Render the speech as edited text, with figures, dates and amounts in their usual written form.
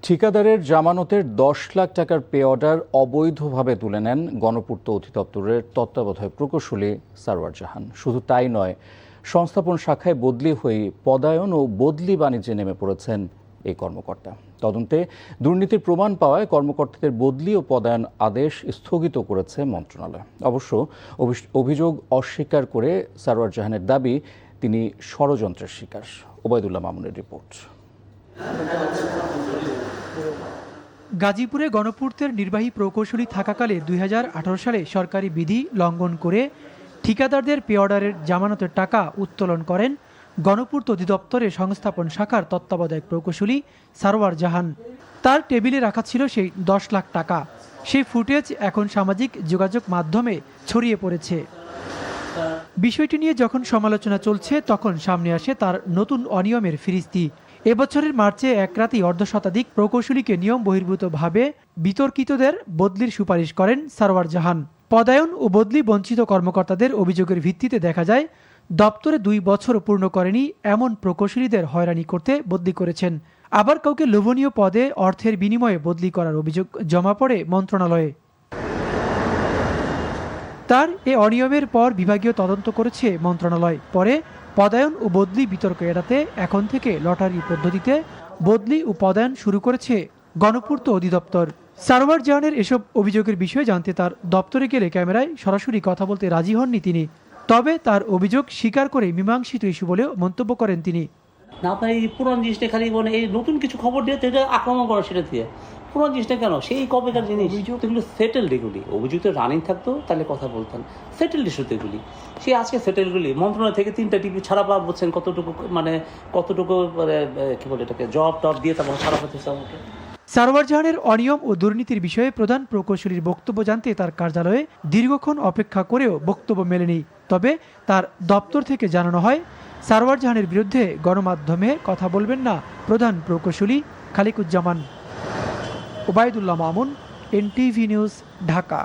ঠিকাদারের জামানতের 10 লাখ টাকার pay order অবৈধভাবে তুলে নেন গণপূর্ত অধিদপ্তরের তত্ত্বাবধায়ক প্রকৌশলী সারওয়ার জাহান। শুধু তাই নয়, সংস্থাপন শাখায় বদলি হয়ে পদায়ন ও বদলি বাণিজ্যে নেমে পড়েছেন এই কর্মকর্তা। তদন্তে দুর্নীতির প্রমাণ পাওয়ায় কর্মকর্তাদের বদলি ও পদায়ন আদেশ স্থগিত করেছে মন্ত্রণালয়। অবশ্য অভিযোগ অস্বীকার করে সারওয়ার জাহানের দাবি তিনি ষড়যন্ত্রের শিকার। ওবায়দুল্লাহ মামুনের রিপোর্ট। গাজীপুরে গণপূর্তের নির্বাহী প্রকৌশলী থাকাকালে 2018 সালে সরকারি বিধি লঙ্ঘন করে ঠিকাদারদের পে অর্ডারের জামানতের টাকা উত্তোলন করেন গণপূর্ত অধিদপ্তরের সংস্থাপন শাখার তত্ত্বাবধায়ক প্রকৌশলী সারওয়ার জাহান। তার টেবিলে রাখা ছিল সেই 10 লাখ টাকা। সেই ফুটেজ এখন সামাজিক যোগাযোগ মাধ্যমে ছড়িয়ে পড়েছে। বিষয়টি নিয়ে যখন সমালোচনা চলছে, তখন সামনে আসে তার নতুন অনিয়মের ফিরিস্তি। এবছরের মার্চে এক রাতেই অর্ধশতাধিক প্রকৌশলীকে নিয়ম বহির্ভূতভাবে বিতর্কিতদের বদলির সুপারিশ করেন সারওয়ার জাহান। পদায়ন ও বদলি বঞ্চিত কর্মকর্তাদের অভিযোগের ভিত্তিতে দেখা যায়, দপ্তরে 2 বছর পূর্ণ করেনি এমন প্রকৌশলীদের হয়রানি করতে বদলি করেছেন। আবার কাউকে লোভনীয় পদে অর্থের বিনিময়ে বদলি করার অভিযোগ জমা পড়ে মন্ত্রণালয়ে। তার এ অনিয়মের পর বিভাগীয় তদন্ত করেছে মন্ত্রণালয়। পরে পদায়ন ও বদলি বিতর্ক এড়াতে এখন থেকে লটারি পদ্ধতিতে বদলি ও পদায়ন শুরু করেছে গণপূর্ত অধিদপ্তর। সারওয়ার জাহানের এসব অভিযোগের বিষয়ে জানতে তার দপ্তরে গেলে ক্যামেরায় সরাসরি কথা বলতে রাজি হননি তিনি। তবে তার অভিযোগ স্বীকার করে মীমাংসিত ইস্যু বলে মন্তব্য করেন তিনি। না, আপনার এই পুরান জিনিসটা খালি মানে এই নতুন কিছু খবর দিয়ে এটা আক্রমণ করা, সেটা দিয়ে পুরান জিনিসটা কেন, সেই কবেকার জিনিস এগুলো সেটেলড। এগুলি অভিযুক্ত রানিং থাকতো তাহলে কথা বলতেন, সেটেলড ইস্যুতে এগুলি। সেই আজকে সেটেলগুলি মন্ত্রণালয় থেকে 3টা টিভি ছাড়া পাওয়া বলছেন, কতটুকু কি বলে এটাকে জব টব দিয়ে তারপর ছাড়া হচ্ছে আমাকে। সারওয়ার জাহানের অনিয়ম ও দুর্নীতির বিষয়ে প্রধান প্রকৌশলীর বক্তব্য জানতে তার কার্যালয়ে দীর্ঘক্ষণ অপেক্ষা করেও বক্তব্য মেলেনি। তবে তার দপ্তর থেকে জানানো হয়, সারওয়ার জাহানের বিরুদ্ধে গণমাধ্যমে কথা বলবেন না প্রধান প্রকৌশলী খালিকুজ্জামান। Obaidullah Mamun, NTV news, Dhaka.